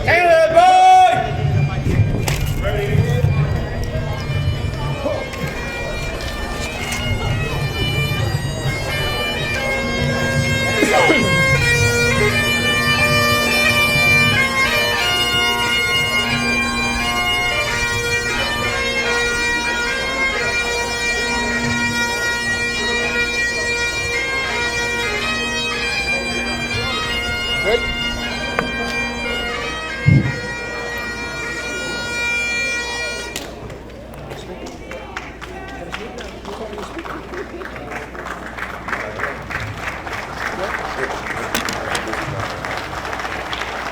Taylor, boy! Good.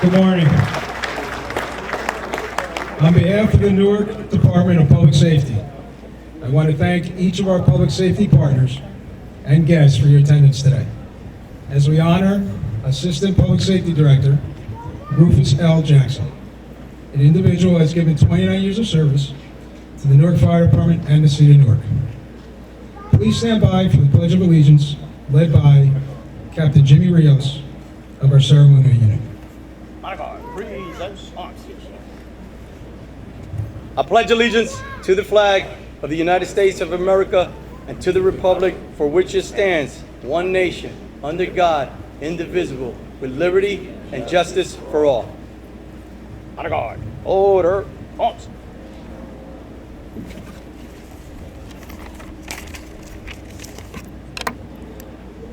Good morning. On behalf of the Newark Department of Public Safety, I want to thank each of our public safety partners and guests for your attendance today, as we honor Assistant Public Safety Director Rufus L. Jackson, an individual who has given 29 years of service to the Newark Fire Department and the City of Newark. Please stand by for the Pledge of Allegiance, led by Captain Jimmy Rios of our ceremonial unit. I pledge allegiance to the flag of the United States of America and to the republic for which it stands, one nation, under God, indivisible, with liberty and justice for all. Honor guard. Order. Arms.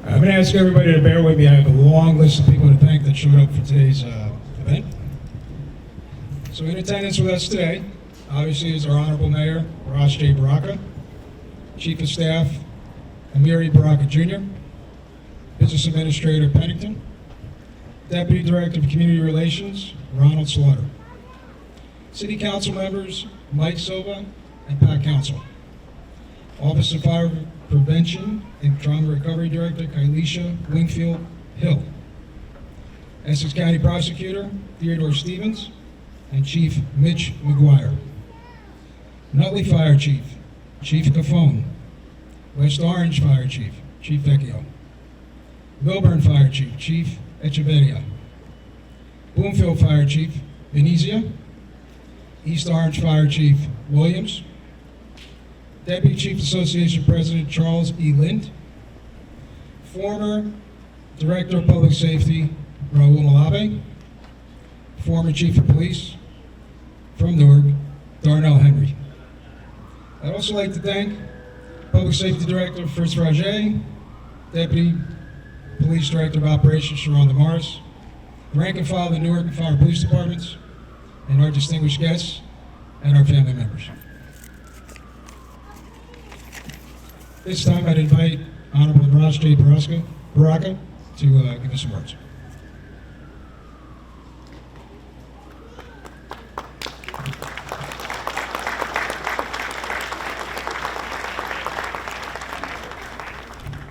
I'm going to ask everybody to bear with me. I have a long list of people to thank that showed up for today's event. So in attendance with us today, obviously, is our Honorable Mayor, Raj J. Baraka, Chief of Staff, Amiri Baraka Jr., Business Administrator Pennington, Deputy Director of Community Relations, Ronald Slaughter, City Council members, Mike Silva and Pat Council, Office of Fire Prevention and Trauma Recovery Director, Kailisha Wingfield Hill, Essex County Prosecutor, Theodore Stevens, and Chief Mitch McGuire, Nutley Fire Chief, Chief Cafone, West Orange Fire Chief, Chief Vecchio, Milburn Fire Chief, Chief Echeverria, Bloomfield Fire Chief, Venezia, East Orange Fire Chief, Williams, Deputy Chief Association President Charles E. Lind, former Director of Public Safety, Raul Malabe, former Chief of Police from Newark, Darnell Henry. I'd also like to thank Public Safety Director Fritz Raget, Deputy Police Director of Operations Sharon DeMaris, rank and file of the Newark and Fire Police Departments, and our distinguished guests and our family members. This time I'd invite Honorable Raj J. Baraka to give us some words.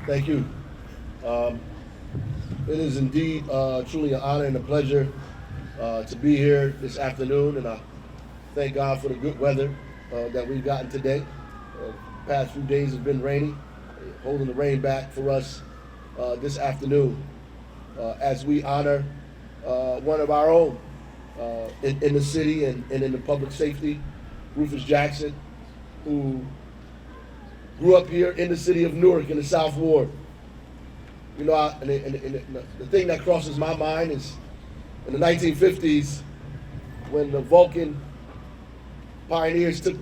Thank you. It is indeed truly an honor and a pleasure to be here this afternoon, and I thank God for the good weather that we've gotten today. Past few days have been rainy, holding the rain back for us this afternoon as we honor one of our own in the city and in the public safety, Rufus Jackson, who grew up here in the city of Newark in the South Ward. You know, the thing that crosses my mind is in the 1950s when the Vulcan pioneers took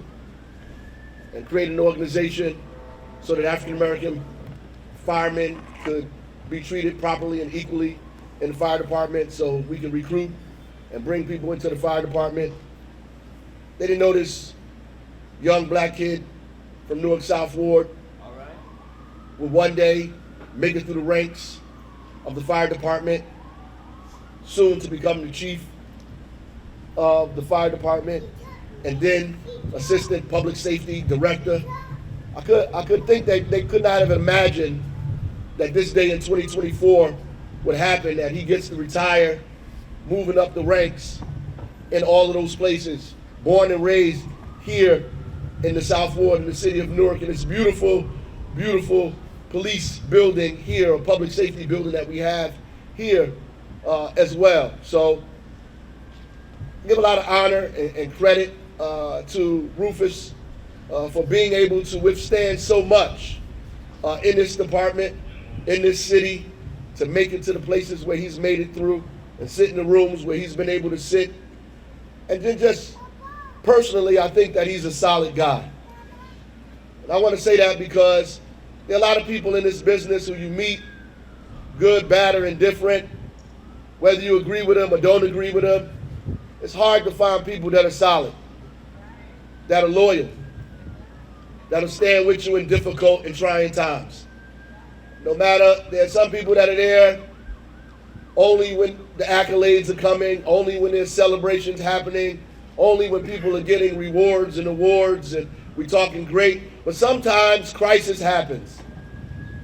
and created an organization so that African American firemen could be treated properly and equally in the fire department, so we can recruit and bring people into the fire department. They didn't know this young black kid from Newark South Ward would one day make it through the ranks of the fire department, soon to become the chief of the fire department, and then assistant public safety director. I could think that they could not have imagined that this day in 2024 would happen, that he gets to retire, moving up the ranks in all of those places, born and raised here in the South Ward in the city of Newark, in this beautiful, beautiful police building here, a public safety building that we have here as well. So give a lot of honor and credit to Rufus for being able to withstand so much in this department, in this city, to make it to the places where he's made it through and sit in the rooms where he's been able to sit. And then just personally, I think that he's a solid guy. And I want to say that because there are a lot of people in this business who you meet, good, bad, or indifferent, whether you agree with them or don't agree with them. It's hard to find people that are solid, that are loyal, that'll stand with you in difficult and trying times. No matter, there are some people that are there only when the accolades are coming, only when there's celebrations happening, only when people are getting rewards and awards and we're talking great. But sometimes crisis happens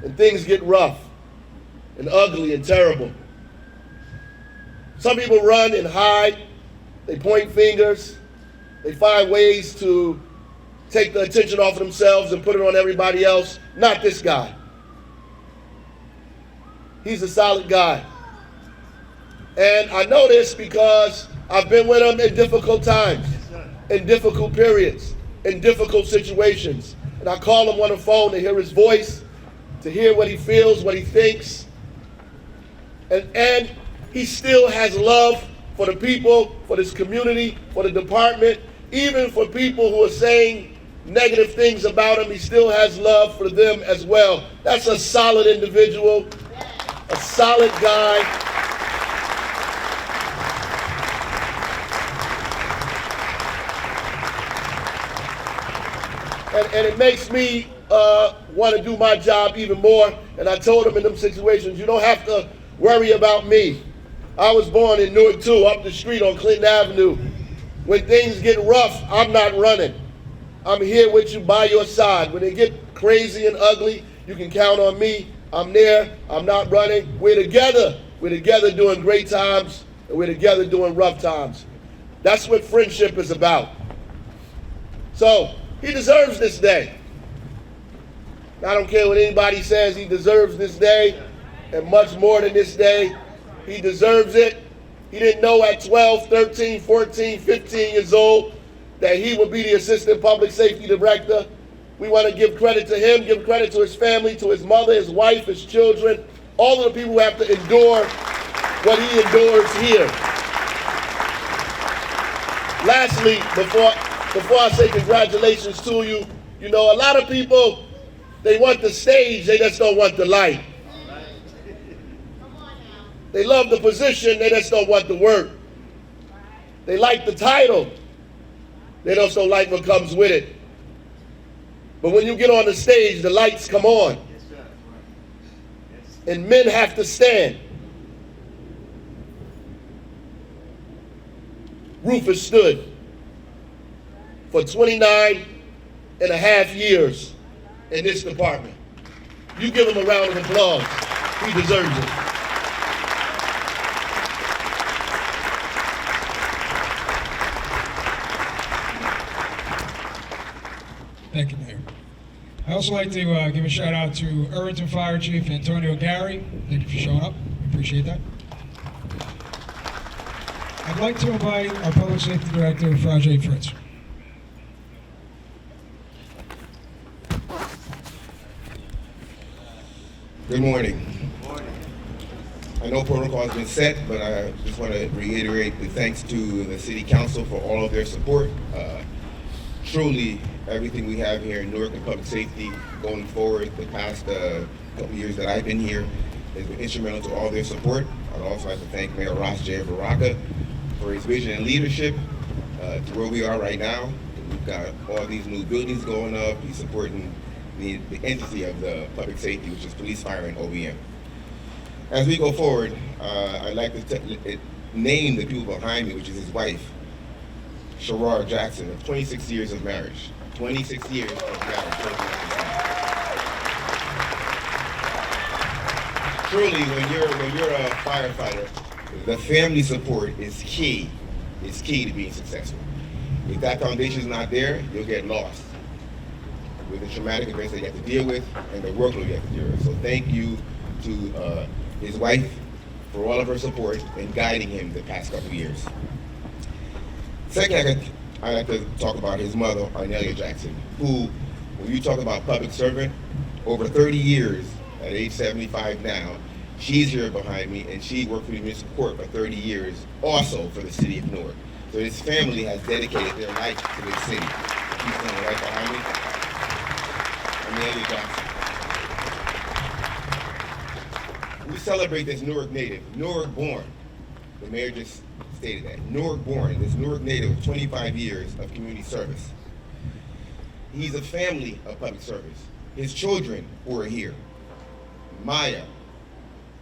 and things get rough and ugly and terrible. Some people run and hide, they point fingers, they find ways to take the attention off of themselves and put it on everybody else. Not this guy. He's a solid guy. And I know this because I've been with him in difficult times, in difficult periods, in difficult situations. And I call him on the phone to hear his voice, to hear what he feels, what he thinks. And he still has love for the people, for this community, for the department, even for people who are saying negative things about him. He still has love for them as well. That's a solid individual, a solid guy. And it makes me want to do my job even more. And I told him in them situations, you don't have to worry about me. I was born in Newark 2, up the street on Clinton Avenue. When things get rough, I'm not running. I'm here with you by your side. When they get crazy and ugly, you can count on me. I'm there. I'm not running. We're together. We're together doing great times, and we're together doing rough times. That's what friendship is about. So, he deserves this day. I don't care what anybody says, he deserves this day, and much more than this day. He deserves it. He didn't know at 12, 13, 14, 15 years old that he would be the Assistant Public Safety Director. We want to give credit to him, give credit to his family, to his mother, his wife, his children, all of the people who have to endure what he endures here. Lastly, before I say congratulations to you, you know, a lot of people, they want the stage, they just don't want the light. They love the position, they just don't want the work. They like the title, they just don't like what comes with it. But when you get on the stage, the lights come on. And men have to stand. Rufus stood for 29 and a half years in this department. You give him a round of applause. He deserves it. Thank you, Mayor. I'd also like to give a shout out to Irvington Fire Chief Antonio Gary. Thank you for showing up. We appreciate that. I'd like to invite our Public Safety Director, Frajay Fritz. Good morning. I know protocol has been set, but I just want to reiterate the thanks to the City Council for all of their support. Truly, everything we have here in Newark and public safety going forward the past couple years that I've been here has been instrumental to all their support. I'd also like to thank Mayor Ross J. Baraka for his vision and leadership to where we are right now. We've got all these new buildings going up. He's supporting the entity of the public safety, which is police, fire, and OBM. As we go forward, I'd like to name the people behind me, which is his wife, Sherrod Jackson, of 26 years of marriage. 26 years of marriage. Truly, when you're a firefighter, the family support is key. It's key to being successful. If that foundation is not there, you'll get lost with the traumatic events that you have to deal with and the workload you have to deal with. So thank you to his wife for all of her support in guiding him the past couple years. Second, I'd like to talk about his mother, Arnelia Jackson, who, when you talk about public servant, over 30 years, at age 75 now, she's here behind me, and she worked for the municipal court for 30 years, also for the city of Newark. So this family has dedicated their life to this city. She's standing right behind me. Arnelia Jackson. We celebrate this Newark native, Newark born. The mayor just stated that. Newark born, this Newark native of 25 years of community service. He's a family of public service. His children who are here. Maya,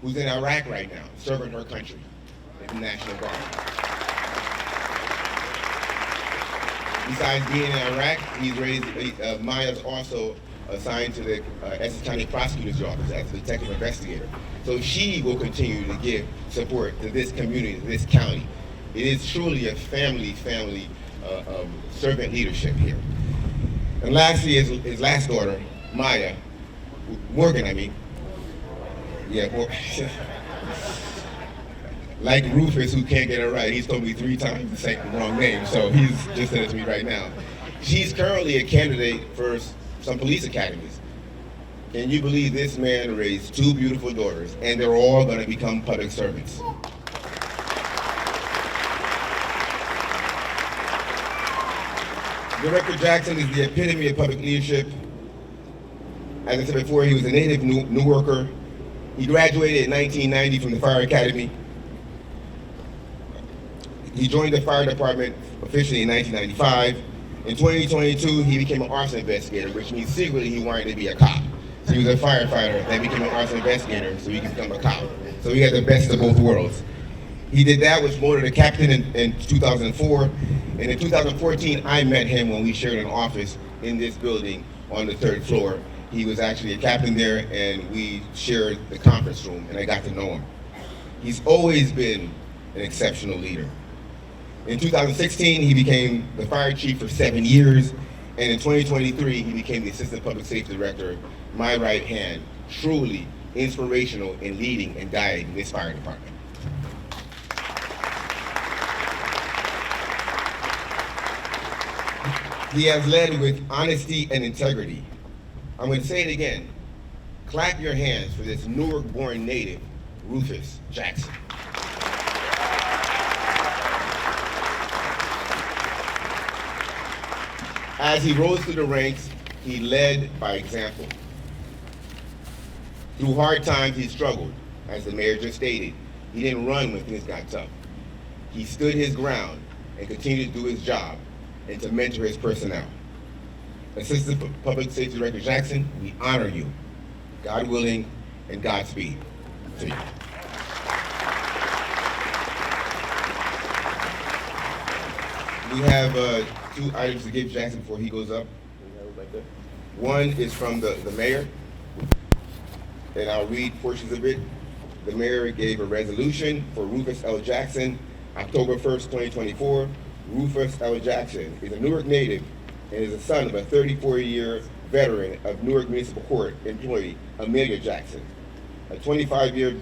who's in Iraq right now, serving her country in the National Guard. Besides being in Iraq, Maya's also assigned to the Essex County Prosecutor's Office as a detective investigator. So she will continue to give support to this community, to this county. It is truly a family servant leadership here. And lastly, his last daughter, Morgan. Like Rufus, who can't get it right. He's told me 3 times to say the wrong name, so he's just said it to me right now. She's currently a candidate for some police academies. Can you believe this man raised 2 beautiful daughters, and they're all going to become public servants? Director Jackson is the epitome of public leadership. As I said before, he was a native Newarker. He graduated in 1990 from the Fire Academy. He joined the fire department officially in 1995. In 2022, he became an arson investigator, which means secretly he wanted to be a cop. So he was a firefighter, then became an arson investigator, so he could become a cop. So he had the best of both worlds. He did that, was promoted to captain in 2004. And in 2014, I met him when we shared an office in this building on the 3rd floor. He was actually a captain there, and we shared the conference room, and I got to know him. He's always been an exceptional leader. In 2016, he became the fire chief for 7 years, and in 2023, he became the assistant public safety director, my right hand, truly inspirational in leading and guiding this fire department. He has led with honesty and integrity. I'm going to say it again. Clap your hands for this Newark-born native, Rufus Jackson. As he rose through the ranks, he led by example. Through hard times, he struggled. As the mayor just stated, he didn't run when things got tough. He stood his ground and continued to do his job and to mentor his personnel. Assistant Public Safety Director Jackson, we honor you. God willing, and Godspeed to you. We have 2 items to give Jackson before he goes up. One is from the mayor, and I'll read portions of it. The mayor gave a resolution for Rufus L. Jackson, October 1st, 2024. Rufus L. Jackson is a Newark native and is the son of a 34-year veteran of Newark Municipal Court employee, Amelia Jackson, a 25-year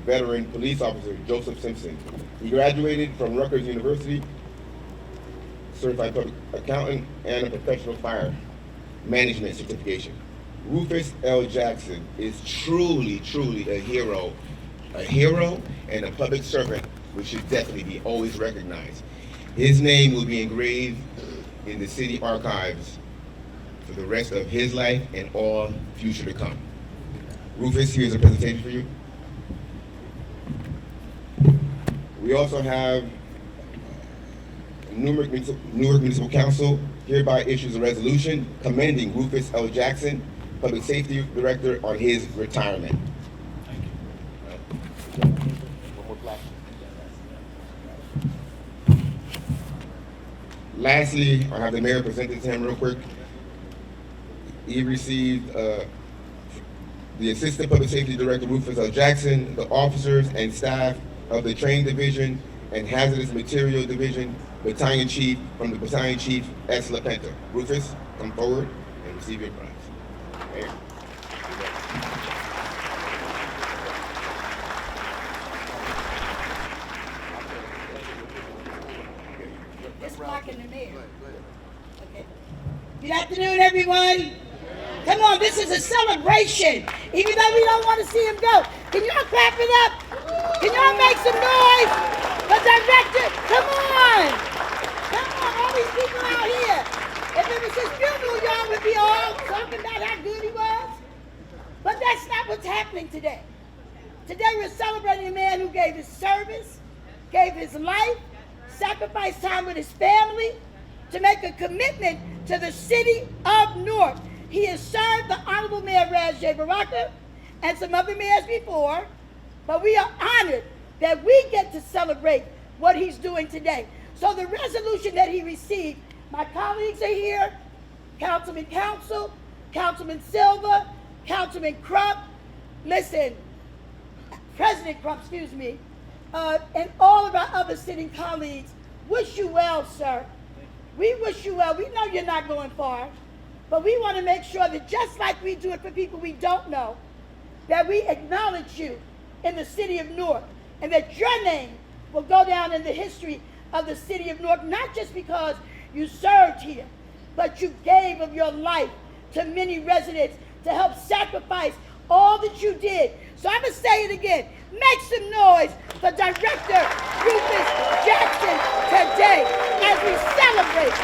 veteran police officer, Joseph Simpson. He graduated from Rutgers University, certified public accountant, and a professional fire management certification. Rufus L. Jackson is truly a hero and a public servant, which should definitely be always recognized. His name will be engraved in the city archives for the rest of his life and all future to come. Rufus, here's a presentation for you. We also have Newark Municipal Council hereby issues a resolution commending Rufus L. Jackson, Public Safety Director, on his retirement. Lastly, I'll have the mayor present it to him real quick. He received the Assistant Public Safety Director, Rufus L. Jackson, the officers and staff of the Training Division and Hazardous Material Division, Battalion Chief, from the Battalion Chief, S. LaPenta. Rufus, come forward and receive your prize. Mayor. Good afternoon, everyone. Come on, this is a celebration. Even though we don't want to see him go. Can y'all clap it up? Can y'all make some noise? The director, come on. Come on, all these people out here. If it was his funeral, y'all would be all talking about how good he was. But that's not what's happening today. Today we're celebrating a man who gave his service, gave his life, sacrificed time with his family to make a commitment to the city of Newark. He has served the Honorable Mayor Raz J. Baraka and some other mayors before, but we are honored that we get to celebrate what he's doing today. So the resolution that he received, my colleagues are here, Councilman Council, Councilman Silva, Councilman Crump, listen, President Crump, excuse me, and all of our other sitting colleagues, wish you well, sir. We wish you well. We know you're not going far, but we want to make sure that just like we do it for people we don't know, that we acknowledge you in the city of Newark, and that your name will go down in the history of the city of Newark, not just because you served here, but you gave of your life to many residents to help sacrifice all that you did. So I'm going to say it again. Make some noise for Director Rufus Jackson today as we celebrate.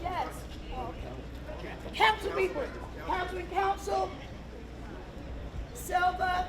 Yes. Okay. Council people, Councilman Council, Silva.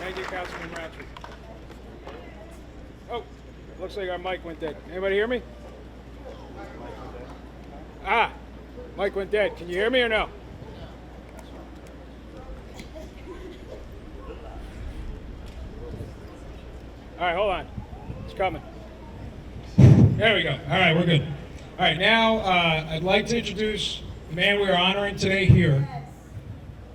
Thank you, Councilman Roundtree. Oh, looks like our mic went dead. Anybody hear me? Ah, mic went dead. Can you hear me or no? All right, hold on. It's coming. There we go. All right, we're good. All right, now I'd like to introduce the man we are honoring today here,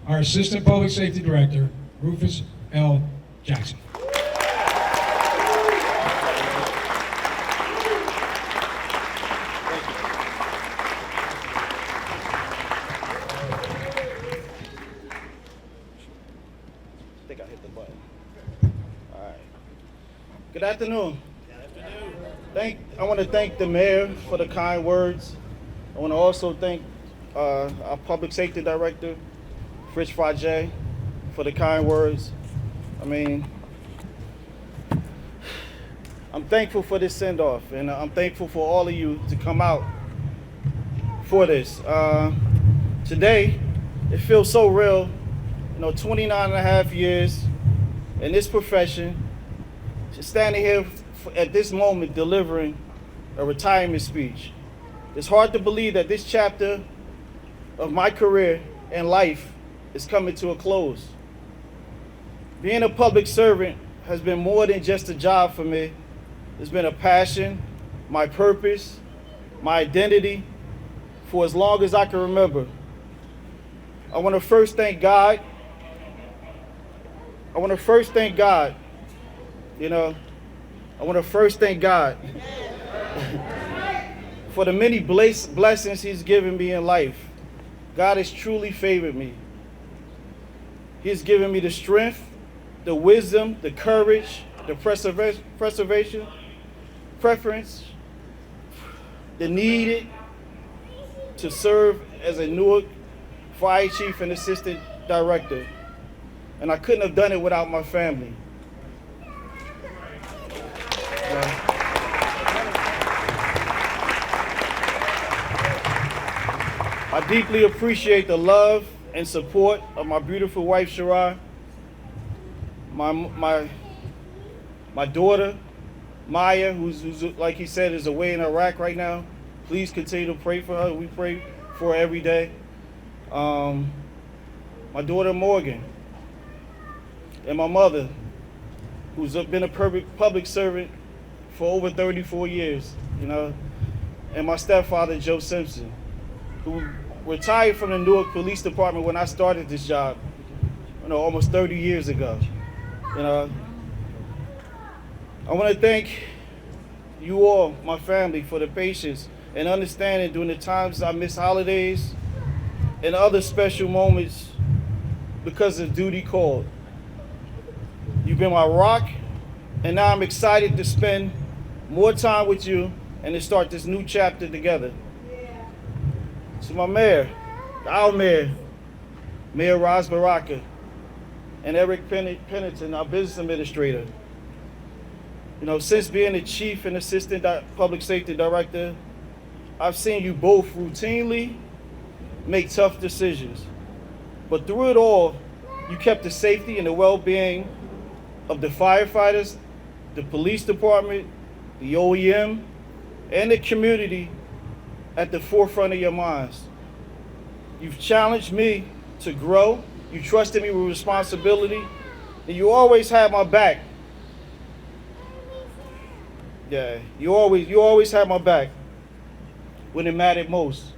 our Assistant Public Safety Director, Rufus L. Jackson. I think I hit the button. All right. Good afternoon. I want to thank the mayor for the kind words. I want to also thank our public safety director, Fritz Frage, for the kind words. I mean, I'm thankful for this send-off, and I'm thankful for all of you to come out for this. Today, it feels so real, 29 and a half years in this profession, just standing here at this moment delivering a retirement speech. It's hard to believe that this chapter of my career and life is coming to a close. Being a public servant has been more than just a job for me. It's been a passion, my purpose, my identity for as long as I can remember. I want to first thank God. I want to first thank God for the many blessings He's given me in life. God has truly favored me. He's given me the strength, the wisdom, the courage, the preference, the needed to serve as a Newark Fire Chief and Assistant Director. And I couldn't have done it without my family. I deeply appreciate the love and support of my beautiful wife, Shara, my daughter, Maya, who's like he said, is away in Iraq right now. Please continue to pray for her. We pray for her every day. My daughter, Morgan, and my mother, who's been a public servant for over 34 years, you know, and my stepfather, Joe Simpson, who retired from the Newark Police Department when I started this job, you know, almost 30 years ago. You know, I want to thank you all, my family, for the patience and understanding during the times I miss holidays and other special moments because of duty called. You've been my rock, and now I'm excited to spend more time with you and to start this new chapter together. To my mayor, our mayor, Mayor Raz Baraka, and Eric Pennington, our business administrator. You know, since being the chief and assistant public safety director, I've seen you both routinely make tough decisions. But through it all, you kept the safety and the well-being of the firefighters, the police department, the OEM, and the community at the forefront of your minds. You've challenged me to grow. You trusted me with responsibility, and you always had my back. Yeah, you always had my back when it mattered most.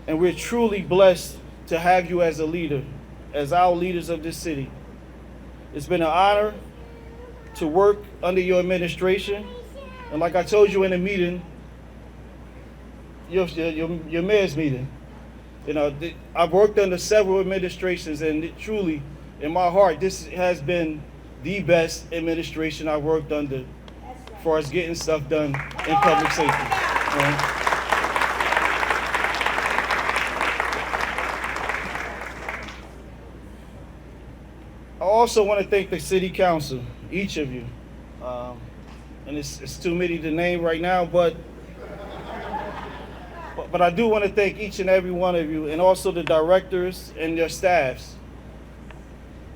And we're truly blessed to have you as a leader, as our leaders of this city. It's been an honor to work under your administration. And like I told you in the meeting, your mayor's meeting, you know, I've worked under several administrations, and truly, in my heart, this has been the best administration I've worked under as far as getting stuff done in public safety. I also want to thank the city council, each of you. And it's too many to name right now, but I do want to thank each and every one of you, and also the directors and their staffs.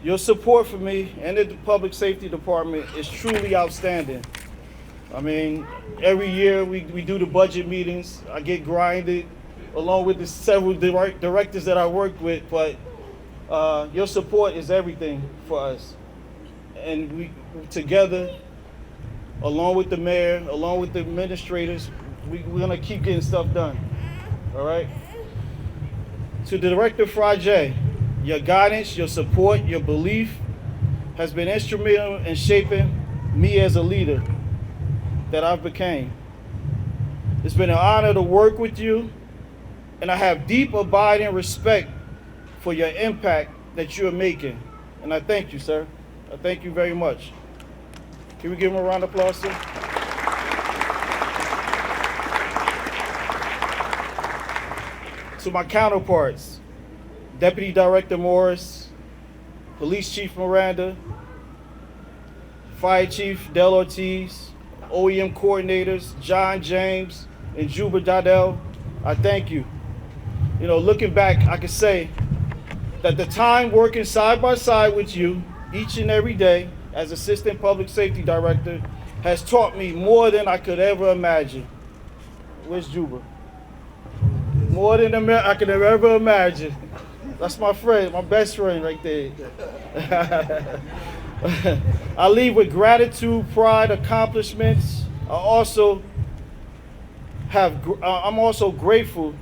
Your support for me and the public safety department is truly outstanding. I mean, every year we do the budget meetings. I get grinded along with the several directors that I work with, but your support is everything for us. And we together, along with the mayor, along with the administrators, we're gonna keep getting stuff done. All right? To Director Frajay, your guidance, your support, your belief has been instrumental in shaping me as a leader that I've became. It's been an honor to work with you, and I have deep abiding respect for your impact that you're making. And I thank you, sir. I thank you very much. Can we give him a round of applause, sir? To my counterparts, Deputy Director Morris, Police Chief Miranda, Fire Chief Del Ortiz, OEM coordinators John James and Juba Dardell, I thank you. You know, looking back, I can say that the time working side by side with you each and every day as Assistant Public Safety Director has taught me more than I could ever imagine. Where's Juba? More than I could have ever imagined. That's my friend, my best friend right there. I leave with gratitude, pride, accomplishments. I'm also grateful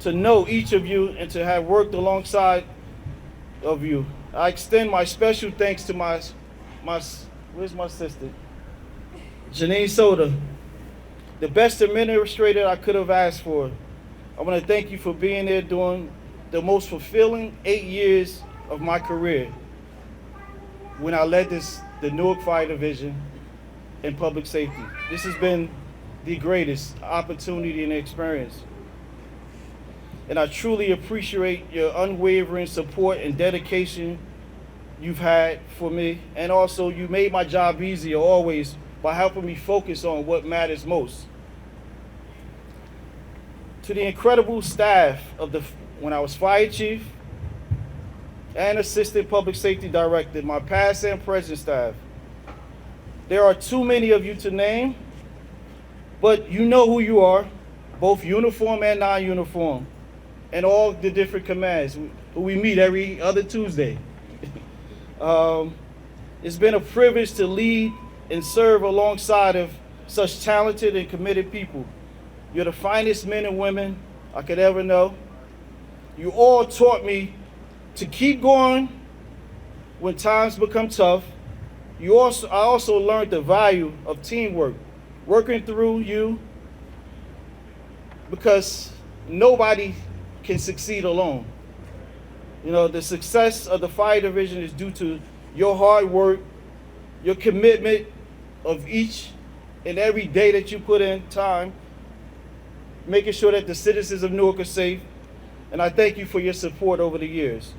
to know each of you and to have worked alongside of you. I extend my special thanks to my where's my sister? Janine Soda, the best administrator I could have asked for. I want to thank you for being there during the most fulfilling 8 years of my career when I led the Newark Fire Division in public safety. This has been the greatest opportunity and experience. And I truly appreciate your unwavering support and dedication you've had for me. And also, you made my job easier always by helping me focus on what matters most. To the incredible staff of the when I was fire chief and assistant public safety director, my past and present staff. There are too many of you to name, but you know who you are, both uniform and non-uniform, and all the different commands who we meet every other Tuesday. It's been a privilege to lead and serve alongside of such talented and committed people. You're the finest men and women I could ever know. You all taught me to keep going when times become tough. I also learned the value of teamwork, working through you, because nobody can succeed alone. You know, the success of the fire division is due to your hard work, your commitment of each and every day that you put in time, making sure that the citizens of Newark are safe. And I thank you for your support over the years.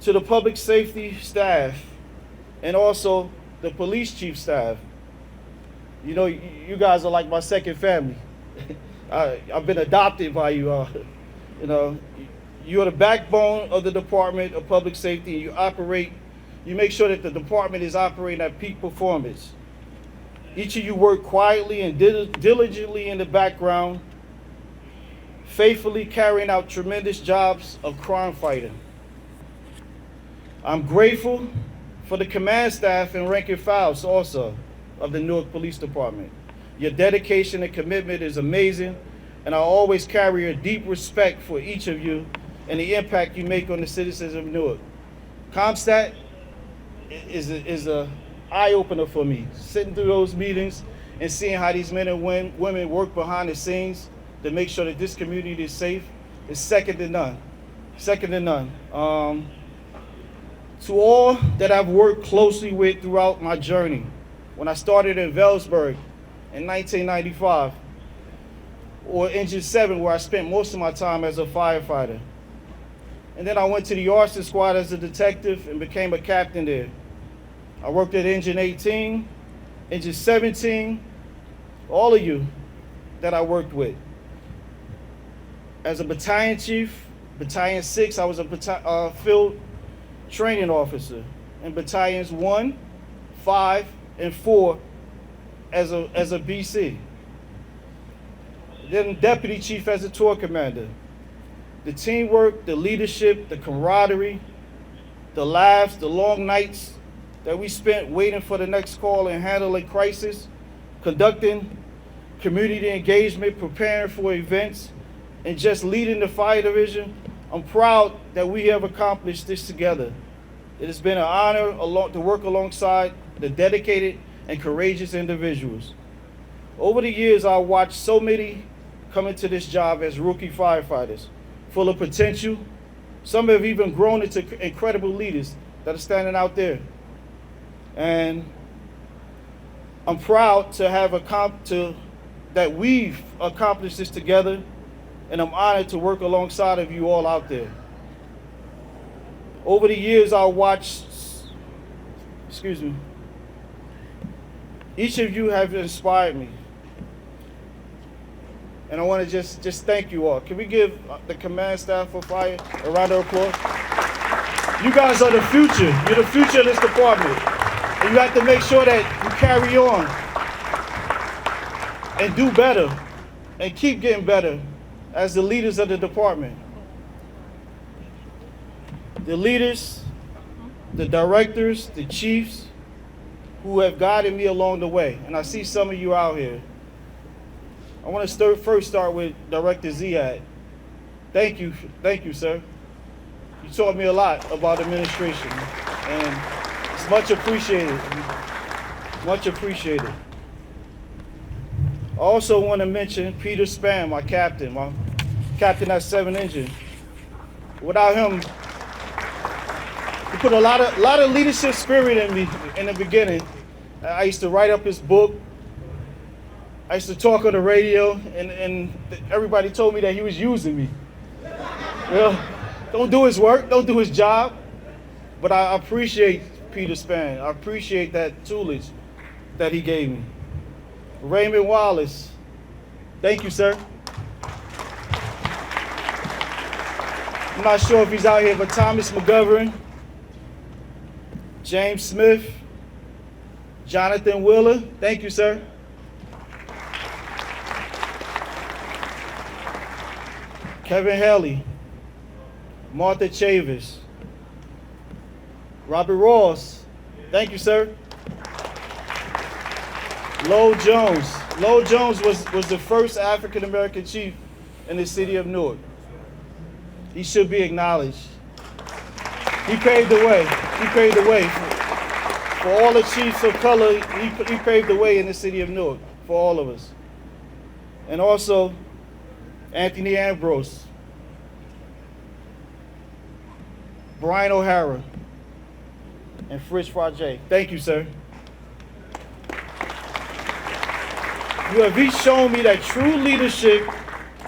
To the public safety staff and also the police chief staff, you know, you guys are like my second family. I've been adopted by you all. You know, you're the backbone of the Department of Public Safety, and you make sure that the department is operating at peak performance. Each of you work quietly and diligently in the background, faithfully carrying out tremendous jobs of crime fighting. I'm grateful for the command staff and rank and files also of the Newark Police Department. Your dedication and commitment is amazing, and I always carry a deep respect for each of you and the impact you make on the citizens of Newark. CompStat is a eye-opener for me. Sitting through those meetings and seeing how these men and women work behind the scenes to make sure that this community is safe is second to none. Second to none. To all that I've worked closely with throughout my journey, when I started in Wellsburg in 1995, or Engine 7, where I spent most of my time as a firefighter. And then I went to the arson squad as a detective and became a captain there. I worked at Engine 18, Engine 17, all of you that I worked with. As a battalion chief, Battalion 6, I was a field training officer in Battalions 1, 5, and 4 as a BC. Then deputy chief as a tour commander. The teamwork, the leadership, the camaraderie, the laughs, the long nights that we spent waiting for the next call and handling crisis, conducting community engagement, preparing for events, and just leading the fire division. I'm proud that we have accomplished this together. It has been an honor to work alongside the dedicated and courageous individuals. Over the years, I watched so many come into this job as rookie firefighters, full of potential. Some have even grown into incredible leaders that are standing out there. And I'm proud to have that we've accomplished this together, and I'm honored to work alongside of you all out there. Over the years, I watched, each of you have inspired me. And I want to just thank you all. Can we give the command staff for fire a round of applause? You guys are the future. You're the future of this department. And you have to make sure that you carry on and do better and keep getting better as the leaders of the department. The leaders, the directors, the chiefs who have guided me along the way. And I see some of you out here. I want to first start with Director Ziad. Thank you, sir. You taught me a lot about administration, and it's much appreciated. Much appreciated. I also want to mention Peter Span, my captain at 7 Engine. Without him, he put a lot of leadership spirit in me in the beginning. I used to write up his book. I used to talk on the radio, and everybody told me that he was using me. Well, don't do his work, don't do his job. But I appreciate Peter Span. I appreciate that toolage that he gave me. Raymond Wallace, thank you, sir. I'm not sure if he's out here, but Thomas McGovern, James Smith, Jonathan Wheeler. Thank you, sir. Kevin Haley, Martha Chavis, Robert Ross. Thank you, sir. Lowell Jones. Lowell Jones was the first African American chief in the city of Newark. He should be acknowledged. He paved the way. He paved the way for all the chiefs of color. He paved the way in the city of Newark for all of us. And also, Anthony Ambrose, Brian O'Hara, and Fritz Frage. Thank you, sir. You have each shown me that true leadership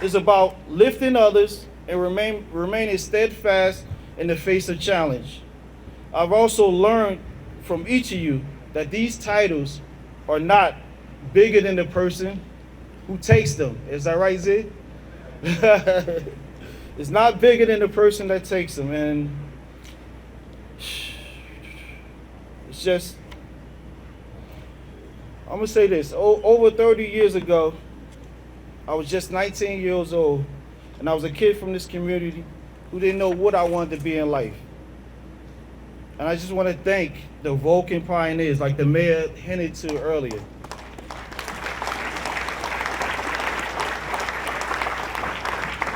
is about lifting others and remaining steadfast in the face of challenge. I've also learned from each of you that these titles are not bigger than the person who takes them. Is that right, Zig? It's not bigger than the person that takes them. And it's just, I'm gonna say this. Over 30 years ago, I was just 19 years old, and I was a kid from this community who didn't know what I wanted to be in life. And I just want to thank the Vulcan pioneers, like the mayor hinted to earlier.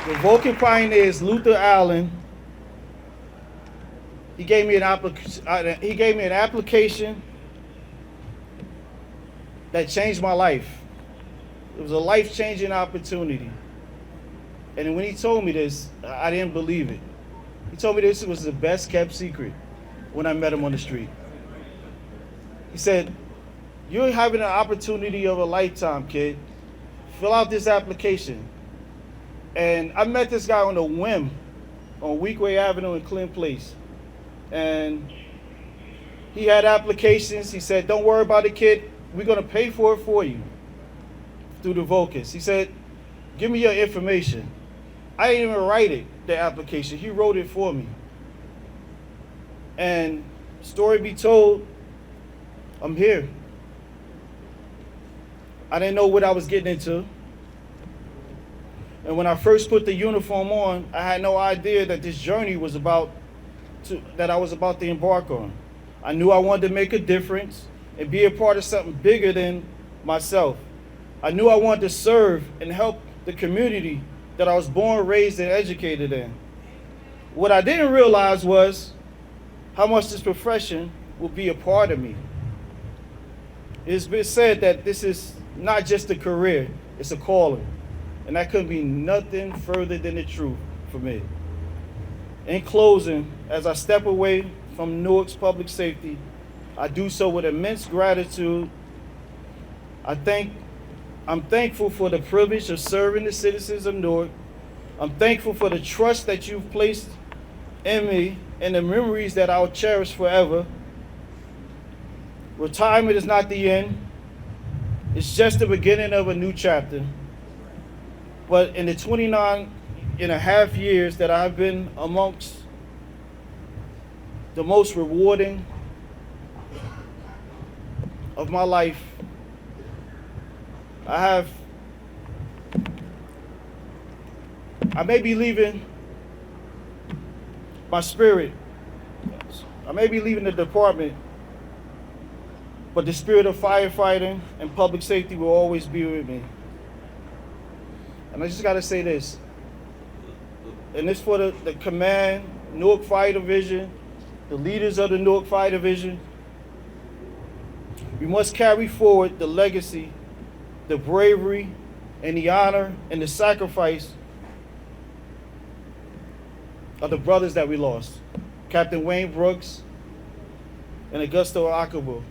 The Vulcan pioneers, Luther Allen, he gave me an application that changed my life. It was a life-changing opportunity. And when he told me this, I didn't believe it. He told me this was the best kept secret when I met him on the street. He said, "You're having an opportunity of a lifetime, kid. Fill out this application." And I met this guy on a whim on Weekway Avenue in Clinton Place. And he had applications. He said, "Don't worry about it, kid. We're going to pay for it for you through the Vulcans." He said, "Give me your information." I didn't even write it, the application. He wrote it for me. And story be told, I'm here. I didn't know what I was getting into. And when I first put the uniform on, I had no idea that this journey was that I was about to embark on. I knew I wanted to make a difference and be a part of something bigger than myself. I knew I wanted to serve and help the community that I was born, raised, and educated in. What I didn't realize was how much this profession will be a part of me. It's been said that this is not just a career, it's a calling. And that couldn't be nothing further than the truth for me. In closing, as I step away from Newark's public safety, I do so with immense gratitude. I'm thankful for the privilege of serving the citizens of Newark. I'm thankful for the trust that you've placed in me and the memories that I'll cherish forever. Retirement is not the end. It's just the beginning of a new chapter. But in the 29 and a half years that I've been amongst the most rewarding of my life, I may be leaving my spirit. I may be leaving the department, but the spirit of firefighting and public safety will always be with me. And I just gotta say this, and this for the command, Newark Fire Division, the leaders of the Newark Fire Division. We must carry forward the legacy, the bravery, and the honor, and the sacrifice of the brothers that we lost. Captain Wayne Brooks and Augusto Akabo,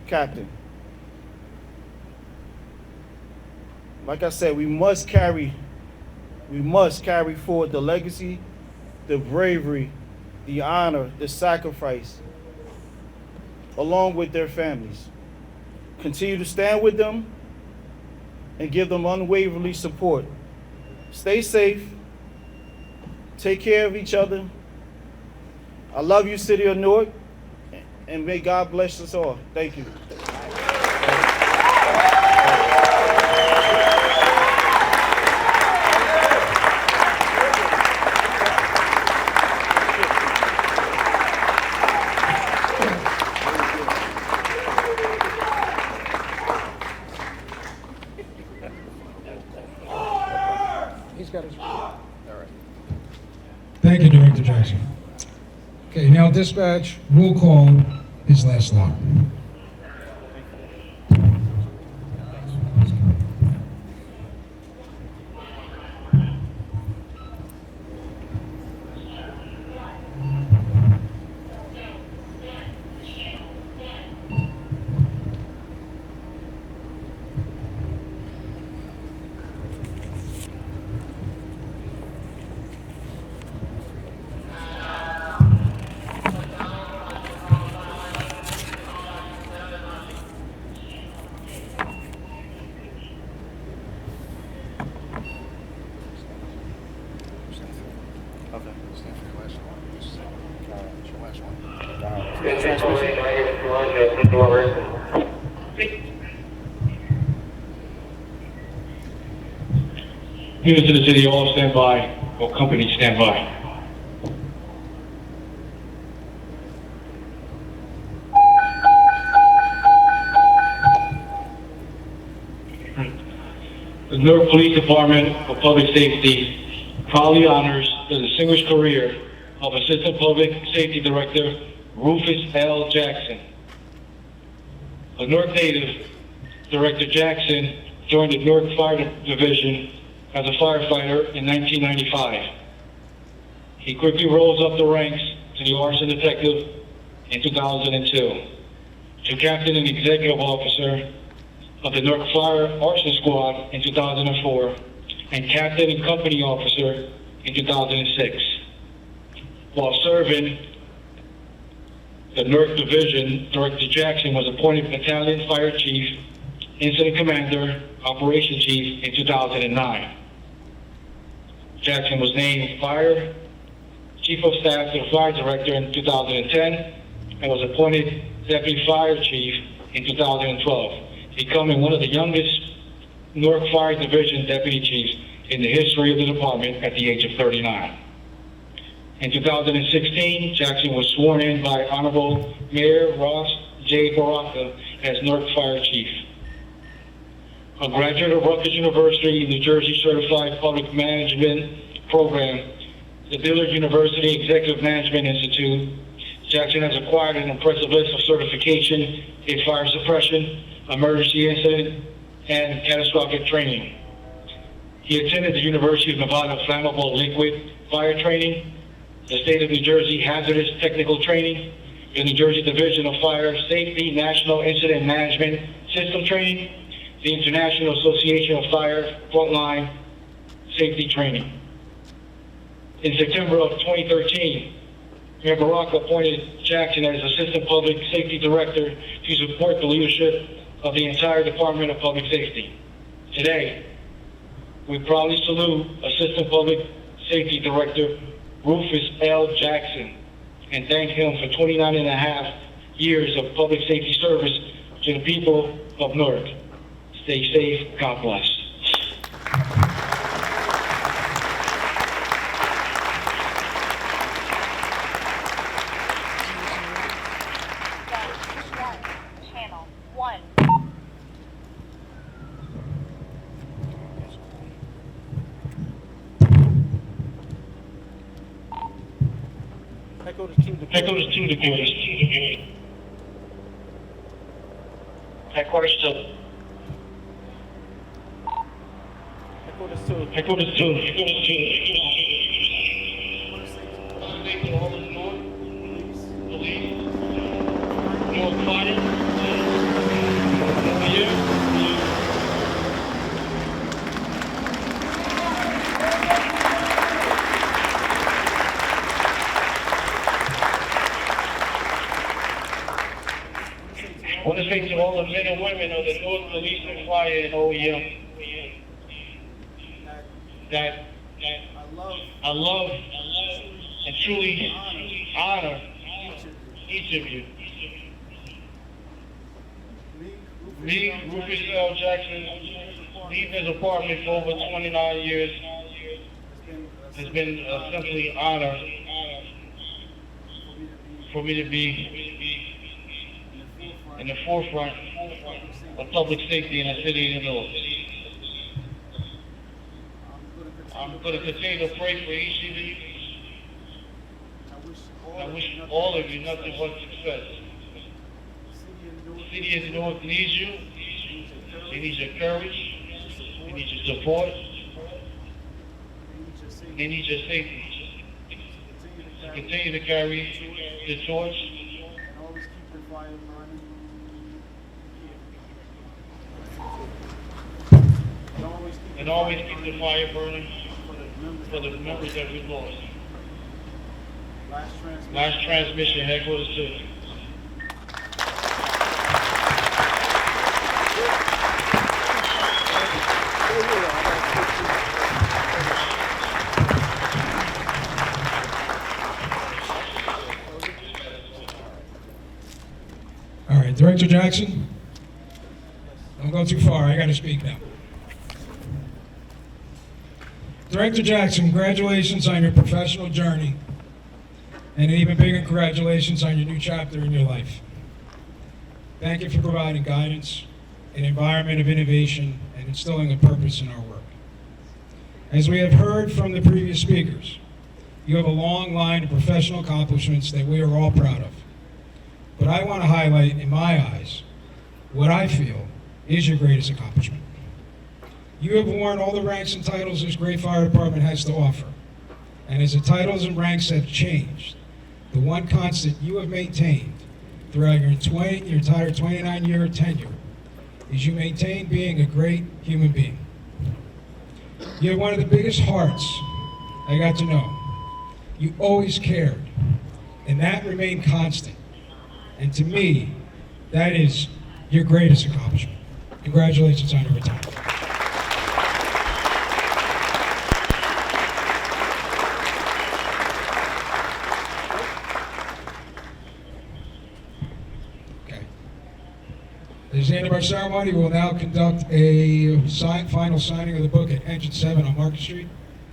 Captain. Like I said, we must carry forward the legacy, the bravery, the honor, the sacrifice, along with their families. Continue to stand with them and give them unwaveringly support. Stay safe, Take care of each other. I love you, City of Newark, and may God bless us all. Thank you. Thank you, Director Jackson. Okay, now dispatch, roll call his last lot. Units of the city, all stand by, or company stand by. The Newark Police Department of Public Safety proudly honors the distinguished career of Assistant Public Safety Director Rufus L. Jackson. A Newark native, Director Jackson joined the Newark Fire Division as a firefighter in 1995. He quickly rose up the ranks to the arson detective in 2002, to captain and executive officer of the Newark Fire Arson Squad in 2004, and captain and company officer in 2006. While serving the Newark Division, Director Jackson was appointed Battalion Fire Chief, Incident Commander, Operation Chief in 2009. Jackson was named Fire Chief of Staff to the Fire Director in 2010 and was appointed Deputy Fire Chief in 2012, becoming one of the youngest Newark Fire Division Deputy Chiefs in the history of the department at the age of 39. In 2016, Jackson was sworn in by Honorable Mayor Ross J. Baraka as Newark Fire Chief. A graduate of Rutgers University, New Jersey Certified Public Management Program, the Dillard University Executive Management Institute, Jackson has acquired an impressive list of certification in fire suppression, emergency incident, and catastrophic training. He attended the University of Nevada Flammable Liquid Fire Training, the State of New Jersey Hazardous Technical Training, the New Jersey Division of Fire Safety National Incident Management System Training, the International Association of Fire Frontline Safety Training. In September of 2013, Mayor Baraka appointed Jackson as Assistant Public Safety Director to support the leadership of the entire Department of Public Safety. Today, we proudly salute Assistant Public Safety Director Rufus L. Jackson and thank him for 29 and a half years of public safety service to the people of Newark. Stay safe. God bless. Channel 1. Headquarters 2 Headquarters 2 Decatur. Headquarters 2. Headquarters 2. Headquarters 2. Headquarters 2. All the Newark police, Newark Fire. I want to say to all the men and women of the Newark Police and Fire and OEM that I I love and truly honor each of you. Me, Rufus L. Jackson, leaving his apartment for over 29 years has been simply honor for me to be in the forefront of public safety in the city of North. I'm going to continue to pray for each of you. I wish all of you nothing but success. The city of North needs you. They need your courage. They need your support. They need your safety. So continue to carry the torch. And always keep the fire burning for the members that we lost. Last transmission, headquarters 2. All right, Director Jackson, don't go too far. I got to speak now. Director Jackson, congratulations on your professional journey, and an even bigger congratulations on your new chapter in your life. Thank you for providing guidance, an environment of innovation, and instilling a purpose in our work. As we have heard from the previous speakers, you have a long line of professional accomplishments that we are all proud of. But I want to highlight, in my eyes, what I feel is your greatest accomplishment. You have worn all the ranks and titles this great fire department has to offer. And as the titles and ranks have changed, the one constant you have maintained throughout your entire 29-year tenure is you maintain being a great human being. You have one of the biggest hearts I got to know. You always cared, and that remained constant. And to me, that is your greatest accomplishment. Congratulations on your retirement. Okay. This is the end of our ceremony. We will now conduct a final signing of the book at Engine 7 on Market Street.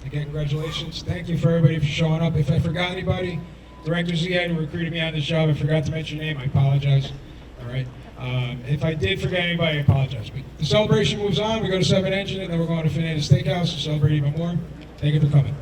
Again, congratulations. Thank you for everybody for showing up. If I forgot anybody, Director Ziad, who recruited me on this job, I forgot to mention your name. I apologize. All right. If I did forget anybody, I apologize. But the celebration moves on. We go to 7 Engine, and then we're going to Fernandez Steakhouse to celebrate even more. Thank you for coming.